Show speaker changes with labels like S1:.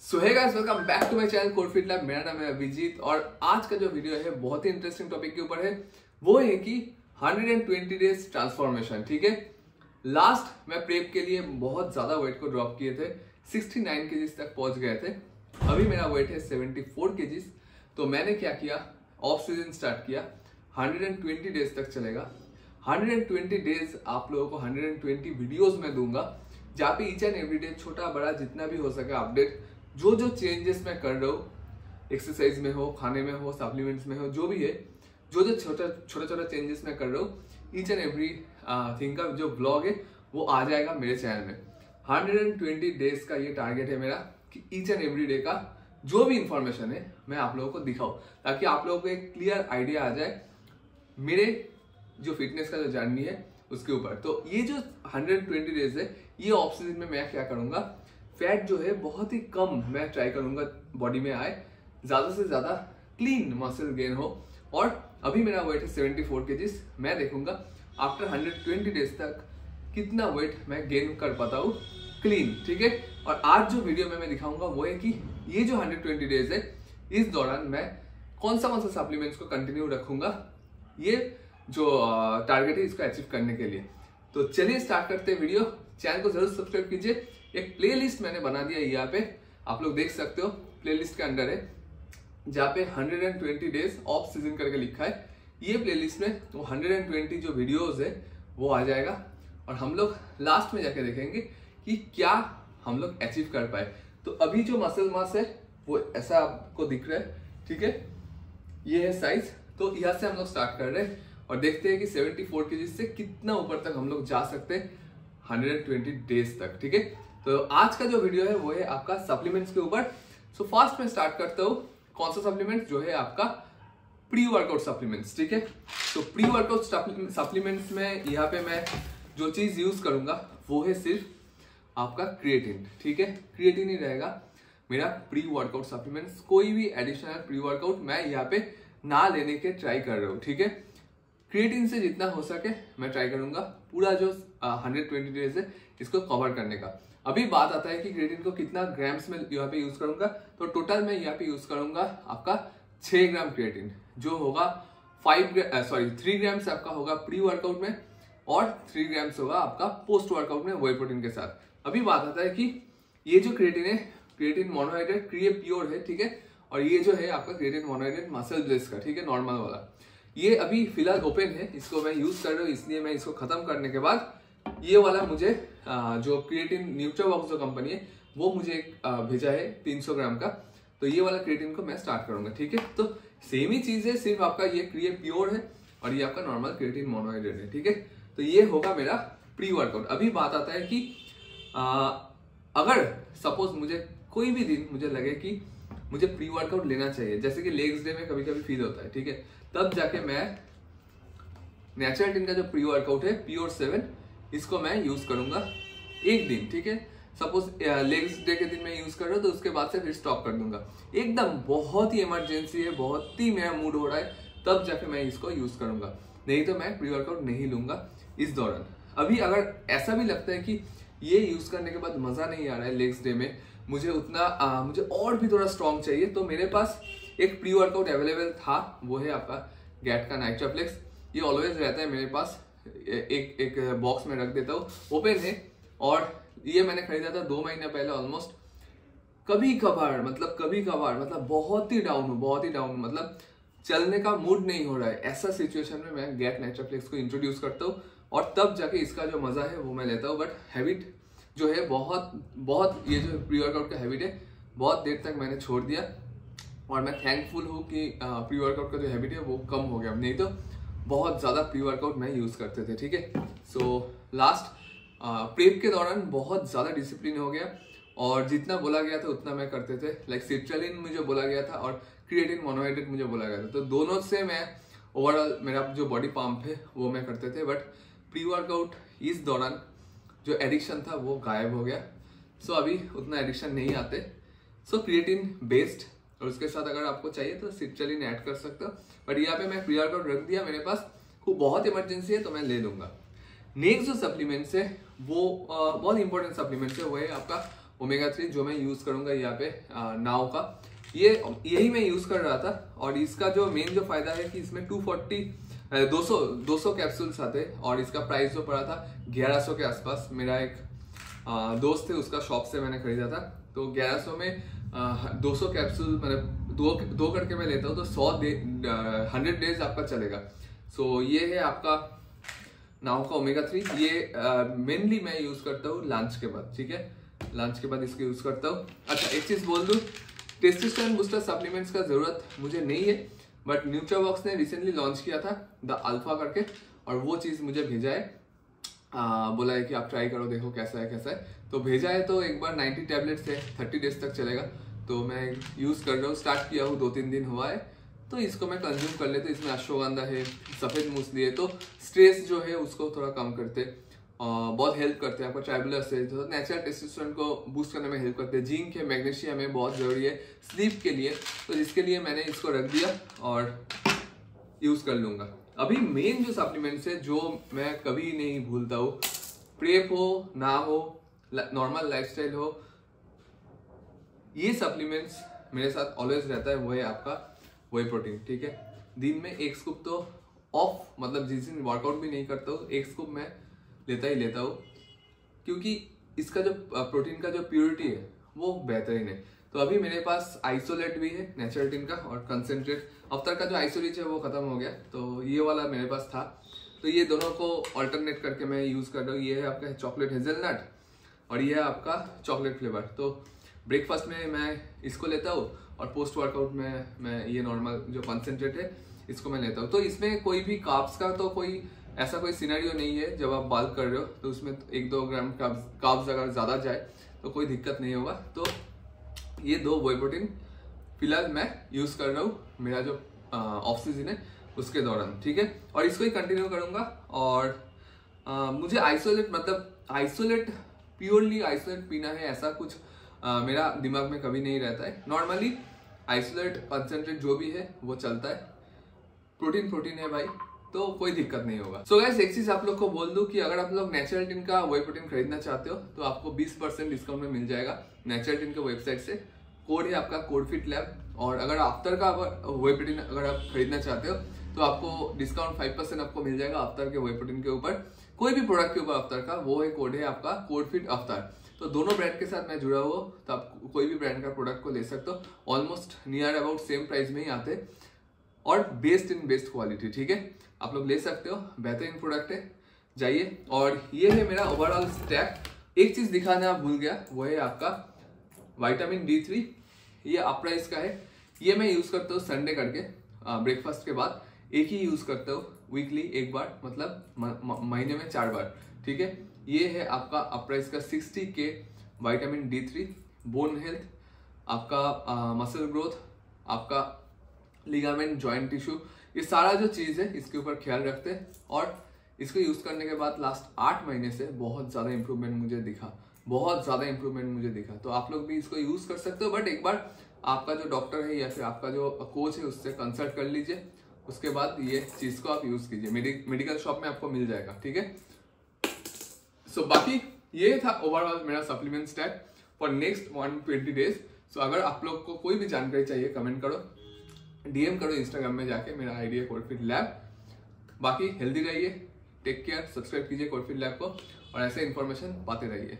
S1: So hey guys, welcome back to my channel Code Fit Lab. मेरा नाम है अभिजीत और आज का जो वीडियो है बहुत ही इंटरेस्टिंग टॉपिक के ऊपर है। वो है कि 120 डेज ट्रांसफॉर्मेशन। ठीक है, लास्ट मैं प्रेप के लिए बहुत ज्यादा वेट को ड्रॉप किए थे, 69 केजीज तक पहुंच गए थे। अभी मेरा वेट है 74 केजीज। तो मैंने क्या किया, ऑफ सीजन स्टार्ट किया, 120 डेज तक चलेगा। 120 डेज आप लोगों को 120 वीडियोज में दूंगा, जहाँ पे ईच एंड एवरी डे छोटा बड़ा जितना भी हो सके अपडेट, जो जो चेंजेस मैं कर रहा हूँ, एक्सरसाइज में हो, खाने में हो, सप्लीमेंट्स में हो, जो भी है, जो जो छोटा चेंजेस मैं कर रहा हूँ, ईच एंड एवरी थिंग का जो ब्लॉग है वो आ जाएगा मेरे चैनल में। 120 डेज का ये टारगेट है मेरा कि ईच एंड एवरी डे का जो भी इंफॉर्मेशन है मैं आप लोगों को दिखाऊं, ताकि आप लोगों को एक क्लियर आइडिया आ जाए मेरे जो फिटनेस का जो जर्नी है उसके ऊपर। तो ये जो 120 डेज है, ये ऑफ सीजन में मैं क्या करूंगा, फैट जो है बहुत ही कम मैं ट्राई करूंगा बॉडी में आए, ज्यादा से ज्यादा क्लीन मसल गेन हो। और अभी मेरा वेट है 74 केजीज। मैं देखूंगा आफ्टर 120 डेज तक कितना वेट मैं गेन कर पाता हूँ क्लीन। ठीक है, और आज जो वीडियो में मैं दिखाऊंगा वो है कि ये जो 120 डेज है, इस दौरान मैं कौन सा सप्लीमेंट्स को कंटिन्यू रखूंगा, ये जो टारगेट है इसको अचीव करने के लिए। तो चलिए स्टार्ट करते हैं वीडियो। चैनल को जरूर सब्सक्राइब कीजिए। एक प्लेलिस्ट मैंने बना दिया यहाँ पे, आप लोग देख सकते हो, प्लेलिस्ट के अंदर है जहाँ पे 120 डेज ऑफ सीजन करके लिखा है। ये प्लेलिस्ट में वो 120 जो वीडियोस है वो आ जाएगा, और हम लोग लास्ट में जाके देखेंगे कि क्या हम लोग अचीव कर पाए। तो अभी जो मसल मास है वो ऐसा आपको दिख रहा है। ठीक है, ये है साइज। तो यहाँ से हम लोग स्टार्ट कर रहे हैं और देखते हैं कि 74 केजी से कितना ऊपर तक हम लोग जा सकते हैं 120 डेज तक। ठीक है, तो आज का जो वीडियो है वो है आपका सप्लीमेंट्स के ऊपर। सो फर्स्ट मैं स्टार्ट करता हूँ कौन सा सप्लीमेंट, जो है आपका प्री वर्कआउट सप्लीमेंट्स। ठीक है, तो प्री वर्कआउट सप्लीमेंट्स में यहाँ पे मैं जो चीज यूज करूंगा वो है सिर्फ आपका क्रिएटिन। ठीक है, क्रिएटिन ही रहेगा मेरा प्री वर्कआउट सप्लीमेंट्स। कोई भी एडिशनल प्री वर्कआउट मैं यहाँ पे ना लेने के ट्राई कर रहा हूँ। ठीक है, क्रिएटिन से जितना हो सके मैं ट्राई करूंगा पूरा जो 120 डेज है इसको कवर करने का। अभी बात आता है कि क्रिएटिन को कितना ग्राम्स में यहाँ पे यूज करूंगा। तो टोटल मैं यहाँ पे यूज करूंगा आपका 6 ग्राम क्रिएटिन, जो होगा 3 ग्राम्स आपका होगा प्री वर्कआउट में, और 3 ग्राम्स होगा आपका पोस्ट वर्कआउट में वे प्रोटीन के साथ। अभी बात आता है कि ये जो क्रिएटिन है, क्रिएटिन मोनोहाइड्रेट क्रिए प्योर है। ठीक है, और ये जो है आपका क्रिएटिन मोनोहाइड्रेट मसल ब्लेस का, ठीक है, नॉर्मल वाला, ये अभी फिलहाल ओपन है, इसको मैं यूज कर रहा हूँ। इसलिए मैं इसको खत्म करने के बाद ये वाला मुझे जो क्रिएटिन न्यूट्राबॉक्स जो कंपनी है वो मुझे भेजा है 300 ग्राम का। तो ये वाला क्रिएटिन को मैं स्टार्ट करूंगा। ठीक है, तो सेम ही चीज है, सिर्फ आपका ये क्रिए प्योर है और ये आपका नॉर्मल क्रिएटिन मोनोहाइड्रेट है। ठीक है, तो ये होगा मेरा प्री वर्कआउट। अभी बात आता है कि अगर सपोज मुझे कोई भी दिन मुझे लगे कि मुझे प्री वर्कआउट लेना चाहिए, जैसे कि लेग्स डे में कभी कभी फील होता है, ठीक है, तब जाके मैं नेचुरल का जो प्री वर्कआउट है प्योर 7, इसको मैं यूज करूंगा एक दिन। ठीक है, सपोज लेग्स डे के दिन मैं यूज कर रहा हूँ तो उसके बाद से फिर स्टॉप कर दूंगा। एकदम बहुत ही इमरजेंसी है, बहुत ही मेरा मूड हो रहा है, तब जाके मैं इसको यूज करूंगा, नहीं तो मैं प्री वर्कआउट नहीं लूंगा इस दौरान। अभी अगर ऐसा भी लगता है कि ये यूज करने के बाद मजा नहीं आ रहा है लेग्स डे में, मुझे उतना मुझे और भी थोड़ा स्ट्रॉन्ग चाहिए, तो मेरे पास एक प्री वर्कआउट अवेलेबल था, वो है आपका गैट का नाइट्राफ्लेक्स। ये ऑलवेज रहता है मेरे पास, एक बॉक्स में रख देता हूँ, ओपन है, और ये मैंने खरीदा था 2 महीने पहले ऑलमोस्ट। कभी कभार मतलब बहुत ही डाउन हूँ, मतलब चलने का मूड नहीं हो रहा है, ऐसा सिचुएशन में मैं गैट नाइट्राफ्लेक्स को इंट्रोड्यूस करता हूँ, और तब जाके इसका जो मजा है वो मैं लेता हूँ। बट हैबिट जो है बहुत ये जो प्री वर्कआउट का हैबिट है बहुत देर तक मैंने छोड़ दिया, और मैं थैंकफुल हूँ कि प्री वर्कआउट का जो हैबिट है वो कम हो गया, नहीं तो बहुत ज़्यादा प्री वर्कआउट मैं यूज़ करते थे। ठीक है, सो लास्ट प्रेप के दौरान बहुत ज़्यादा डिसिप्लिन हो गया, और जितना बोला गया था उतना मैं करते थे। लाइक सिट्रालिन मुझे बोला गया था और क्रिएटिन मोनोहाइड्रेट मुझे बोला गया था, तो दोनों से मैं ओवरऑल मेरा जो बॉडी पंप है वो मैं करते थे। बट प्री वर्कआउट इस दौरान जो एडिक्शन था वो गायब हो गया। सो अभी उतना एडिक्शन नहीं आते। सो क्रिएटिन बेस्ड, और उसके साथ अगर आपको चाहिए तो सिट्रालिन ऐड कर सकते हो, बट यहाँ पे मैं प्री वर्कआउट रख दिया, मेरे पास बहुत इमरजेंसी है तो मैं ले लूंगा। नेक्स्ट जो सप्लीमेंट्स है वो बहुत इंपॉर्टेंट सप्लीमेंट्स है, वो है आपका
S2: ओमेगा 3 जो मैं यूज करूंगा यहाँ पे नाउ का, यही मैं यूज कर रहा था। और इसका जो मेन जो फायदा है कि इसमें 200 कैप्सूल्स आते हैं और इसका प्राइस जो पड़ा था 1100 के आसपास। मेरा एक दोस्त है, उसका शॉप से मैंने खरीदा था, तो 1100 में 200 कैप्सूल मतलब दो करके मैं लेता हूँ, तो 100 डेज आपका चलेगा। सो ये है आपका नाउ का ओमेगा 3। ये मेनली मैं यूज करता हूँ लंच के बाद, ठीक है, लंच के बाद इसको यूज करता हूँ। अच्छा एक चीज बोल दूं, टेस्टोस्टेरोन बूस्टर सप्लीमेंट्स का जरूरत मुझे नहीं है, बट न्यूट्राबॉक्स ने रिसेंटली लॉन्च किया था द अल्फा करके, और वो चीज मुझे भेजा है, बोला है कि आप ट्राई करो, देखो कैसा है। तो भेजा है, तो एक बार 90 टैबलेट्स है, 30 डेज तक चलेगा, तो मैं यूज कर रहा हूँ, स्टार्ट किया हूँ 2-3 दिन हुआ है, तो इसको मैं कंज्यूम कर लेते। इसमें अश्वगंधा है, सफेद मूसली है, तो स्ट्रेस जो है उसको थोड़ा कम करते, बहुत हेल्प करते हैं। आपको ट्राइबुलस है तो नेचुरल टेस्टोस्टेरोन को बूस्ट करने में हेल्प करते हैं। जिंक है, मैग्नीशियम है, बहुत जरूरी है स्लीप के लिए, तो जिसके लिए मैंने इसको रख दिया और यूज कर लूंगा। अभी मेन जो सप्लीमेंट्स है जो मैं कभी नहीं भूलता हूँ, प्रेप हो ना हो, नॉर्मल लाइफस्टाइल हो, ये सप्लीमेंट्स मेरे साथ ऑलवेज रहता है, वो है आपका व्हे प्रोटीन, ठीक है। दिन में एक स्कूप तो ऑफ, मतलब जिस दिन वर्कआउट भी नहीं करता हूँ, एक स्कूप मैं लेता ही लेता हूँ, क्योंकि इसका जो प्रोटीन का जो प्योरिटी है वो बेहतरीन है। तो अभी मेरे पास आइसोलेट भी है नेचुरल्टीन का, और कंसेंट्रेट अफ्तर का जो आइसोलिच है वो खत्म हो गया, तो ये वाला मेरे पास था, तो ये दोनों को ऑल्टरनेट करके मैं यूज कर रहा हूँ। ये है आपका चॉकलेट हेजलनट और ये है आपका चॉकलेट फ्लेवर। तो ब्रेकफास्ट में मैं इसको लेता हूँ और पोस्ट वर्कआउट में मैं ये नॉर्मल जो कंसेंट्रेट है इसको मैं लेता हूँ। तो इसमें कोई भी कार्ब्स का तो कोई ऐसा कोई सिनेरियो नहीं है, जब आप बाल्क कर रहे हो तो उसमें 1-2 ग्राम कार्ब्स अगर ज्यादा जाए तो कोई दिक्कत नहीं होगा। तो ये 2 व्हे प्रोटीन फिलहाल मैं यूज कर रहा हूँ मेरा जो ऑफ सीजन है उसके दौरान, ठीक है, और इसको ही कंटिन्यू करूंगा। और मुझे आइसोलेट, मतलब आइसोलेट प्योरली आइसोलेट पीना है ऐसा कुछ मेरा दिमाग में कभी नहीं रहता है। नॉर्मली आइसोलेट कंसेंट्रेट जो भी है वो चलता है, प्रोटीन है भाई, तो कोई दिक्कत नहीं होगा। सो गाइस एक चीज आप लोग को बोल दूं कि अगर आप लोग नेचुरल्टीन का व्हे प्रोटीन खरीदना चाहते हो तो आपको 20% डिस्काउंट में मिल जाएगा नेचुरल्टीन के वेबसाइट से। कोड है आपका कोडफिटलैब, और अगर आफ्टर का व्हे प्रोटीन अगर आप खरीदना चाहते हो तो आपको डिस्काउंट 5% आपको मिल जाएगा आफ्टर के व्हे प्रोटीन के ऊपर, कोई भी प्रोडक्ट के ऊपर आफ्टर का, वो है कोड है आपका कोडफिट आफ्टर। तो दोनों ब्रांड के साथ मैं जुड़ा हुआ, तो आप कोई भी ब्रांड का प्रोडक्ट को ले सकते हो, almost near about same price में ही आते और बेस्ट इन बेस्ट क्वालिटी, ठीक है, आप लोग ले सकते हो, बेहतरीन प्रोडक्ट है, जाइए। और ये है मेरा ओवरऑल स्टैक। एक चीज दिखाना भूल गया, वो है आपका विटामिन D3, ये अपराइज का है, ये मैं यूज करता हूँ संडे करके ब्रेकफास्ट के बाद, एक ही यूज करता हूँ वीकली एक बार, मतलब महीने में 4 बार, ठीक है। ये है आपका अपराइज का 60K vitamin D3, bone health, आपका मसल ग्रोथ, आपका लिगामेंट, जॉइंट टिश्यू, ये सारा जो चीज है इसके ऊपर ख्याल रखते हैं। और इसको यूज करने के बाद लास्ट 8 महीने से बहुत ज्यादा इंप्रूवमेंट मुझे दिखा, बहुत ज्यादा इंप्रूवमेंट मुझे दिखा। तो आप लोग भी इसको यूज कर सकते हो, बट एक बार आपका जो डॉक्टर है या फिर आपका जो कोच है उससे कंसल्ट कर लीजिए, उसके बाद ये चीज को आप यूज कीजिए। मेडिकल शॉप में आपको मिल जाएगा, ठीक है। सो बाकी ये था ओवरऑल मेरा supplement stack for next 120 days. So अगर आप लोग को कोई भी जानकारी चाहिए कमेंट करो, DM करो इंस्टाग्राम में जाके, मेरा आईडी है कोडफिट लैब। बाकी हेल्दी रहिए, टेक केयर, सब्सक्राइब कीजिए कोडफिट लैब को, और ऐसे इन्फॉर्मेशन पाते रहिए।